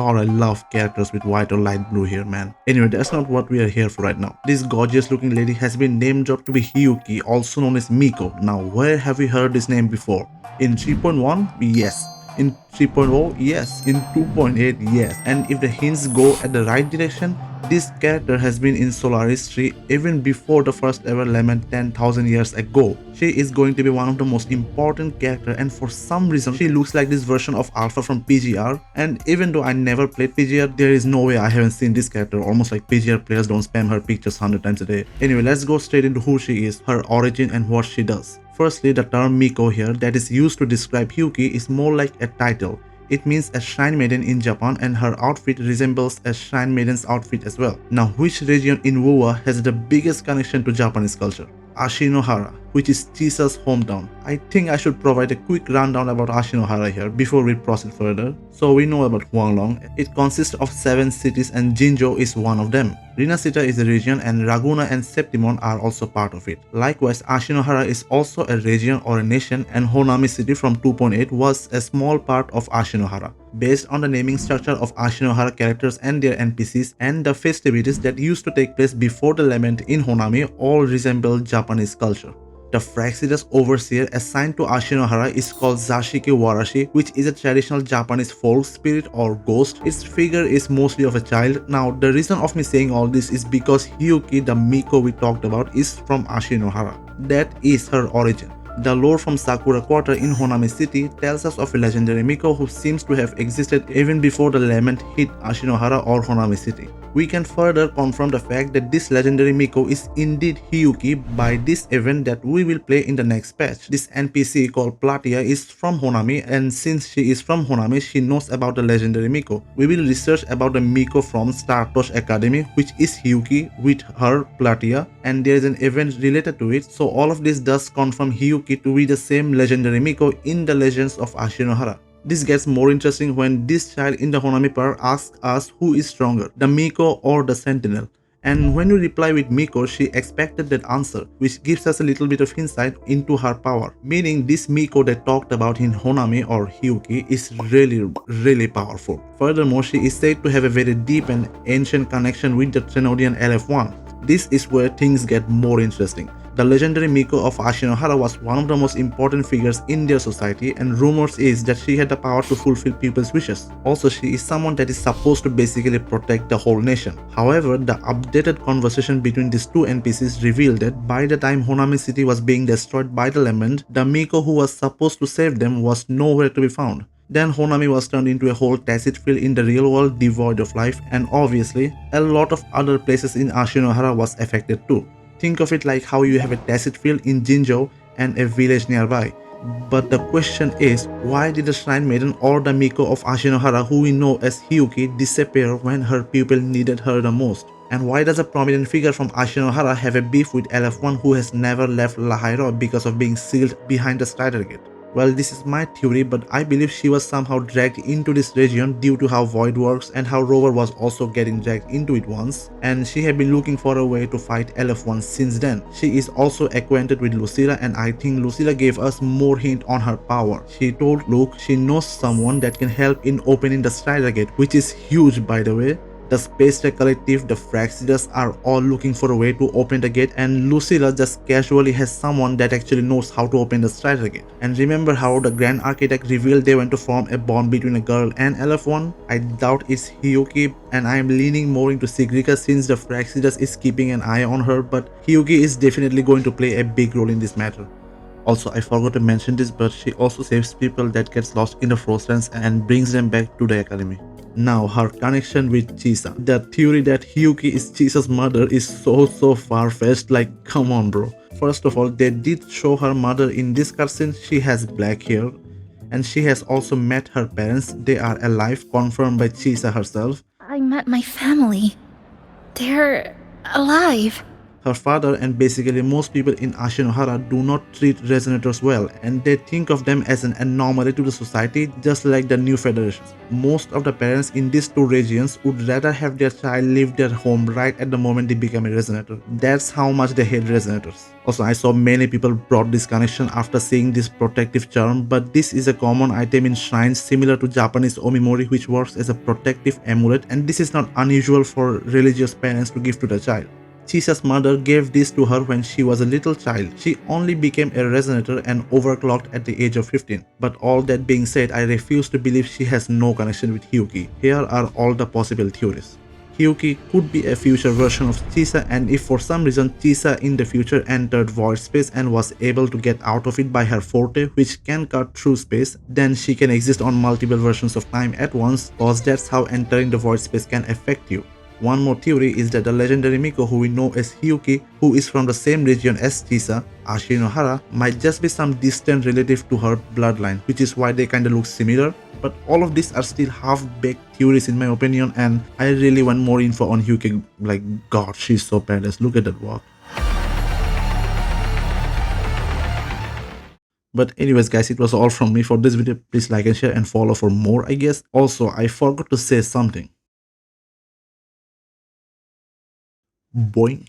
God, I love characters with white or light blue hair, man. Anyway, that's not what we are here for right now. This gorgeous looking lady has been name dropped to be Hiyuki, also known as Miko. Now, where have we heard this name before? In 3.1? Yes. In 3.0? Yes. In 2.8? Yes. And if the hints go at the right direction, this character has been in Solar history even before the first ever Lament 10,000 years ago. She is going to be one of the most important characters, and for some reason she looks like this version of Alpha from PGR, and even though I never played PGR, there is no way I haven't seen this character. Almost like PGR players don't spam her pictures 100 times a day. Anyway, let's go straight into who she is, her origin and what she does. Firstly, the term Miko here that is used to describe Hiyuki is more like a title. It means a shrine maiden in Japan, and her outfit resembles a shrine maiden's outfit as well. Now, which region in Wuwa has the biggest connection to Japanese culture? Ashinohara, which is Chisa's hometown. I think I should provide a quick rundown about Ashinohara here before we proceed further. So we know about Huanglong. It consists of 7 cities and Jinzhou is one of them. Rinasita is a region and Raguna and Septimon are also part of it. Likewise, Ashinohara is also a region or a nation, and Honami city from 2.8 was a small part of Ashinohara. Based on the naming structure of Ashinohara characters and their NPCs and the festivities that used to take place before the lament in Honami all resemble Japanese culture. The Phraaxidas overseer assigned to Ashinohara is called Zashiki Warashi, which is a traditional Japanese folk spirit or ghost. Its figure is mostly of a child. Now, the reason of me saying all this is because Hiyuki, the Miko we talked about, is from Ashinohara. That is her origin. The lore from Sakura Quarter in Honami City tells us of a legendary Miko who seems to have existed even before the lament hit Ashinohara or Honami City. We can further confirm the fact that this legendary Miko is indeed Hiyuki by this event that we will play in the next patch. This NPC called Platia is from Honami, and since she is from Honami, she knows about the legendary Miko. We will research about the Miko from Startosh Academy, which is Hiyuki with her Platia, and there is an event related to it, so all of this does confirm Hiyuki to be the same legendary Miko in the legends of Ashinohara. This gets more interesting when this child in the Honami part asks us who is stronger, the Miko or the Sentinel. And when we reply with Miko, she expected that answer, which gives us a little bit of insight into her power. Meaning this Miko that talked about in Honami or Hiyuki is really powerful. Furthermore, she is said to have a very deep and ancient connection with the Trinodian LF1. This is where things get more interesting. The legendary Miko of Ashinohara was one of the most important figures in their society, and rumors is that she had the power to fulfill people's wishes. Also, she is someone that is supposed to basically protect the whole nation. However, the updated conversation between these two NPCs revealed that by the time Honami city was being destroyed by the lament, the Miko who was supposed to save them was nowhere to be found. Then Honami was turned into a whole tacit field in the real world devoid of life, and obviously, a lot of other places in Ashinohara was affected too. Think of it like how you have a tacit field in Jinzhou and a village nearby. But the question is, why did the Shrine Maiden or the Miko of Ashinohara, who we know as Hiyuki, disappear when her people needed her the most? And why does a prominent figure from Ashinohara have a beef with LF1 who has never left Lahairo because of being sealed behind the Strider Gate? Well, this is my theory, but I believe she was somehow dragged into this region due to how Void works and how Rover was also getting dragged into it once, and she had been looking for a way to fight LF1 since then. She is also acquainted with Lucilla, and I think Lucilla gave us more hint on her power. She told Luke she knows someone that can help in opening the Strider Gate, which is huge by the way. The Space Trek Collective, the Phraaxidas are all looking for a way to open the gate, and Lucilla just casually has someone that actually knows how to open the Strider Gate. And remember how the Grand Architect revealed they want to form a bond between a girl and LF1? I doubt it's Hiyuki, and I am leaning more into Sigrika since the Phraaxidas is keeping an eye on her, but Hiyuki is definitely going to play a big role in this matter. Also, I forgot to mention this, but she also saves people that gets lost in the Frostlands and brings them back to the academy. Now, her connection with Chisa. The theory that Hiyuki is Chisa's mother is so far-fetched, like come on bro. First of all, they did show her mother in this cutscene. She has black hair, and she has also met her parents. They are alive, confirmed by Chisa herself. I met my family. They're alive. Her father and basically most people in Ashinohara do not treat resonators well, and they think of them as an anomaly to the society, just like the new federations. Most of the parents in these two regions would rather have their child leave their home right at the moment they become a resonator. That's how much they hate resonators. Also, I saw many people brought this connection after seeing this protective charm, but this is a common item in shrines similar to Japanese omimori, which works as a protective amulet, and this is not unusual for religious parents to give to the child. Chisa's mother gave this to her when she was a little child. She only became a resonator and overclocked at the age of 15. But all that being said, I refuse to believe she has no connection with Hiyuki. Here are all the possible theories. Hiyuki could be a future version of Chisa, and if for some reason Chisa in the future entered void space and was able to get out of it by her forte, which can cut through space, then she can exist on multiple versions of time at once, cause that's how entering the void space can affect you. One more theory is that the legendary Miko who we know as Hiyuki, who is from the same region as Chisa, Ashinohara, might just be some distant relative to her bloodline, which is why they kinda look similar. But all of these are still half-baked theories in my opinion, and I really want more info on Hiyuki. Like, god, she's so badass, look at that walk. But anyways guys, it was all from me for this video. Please like and share and follow for more I guess. Also, I forgot to say something. Boing.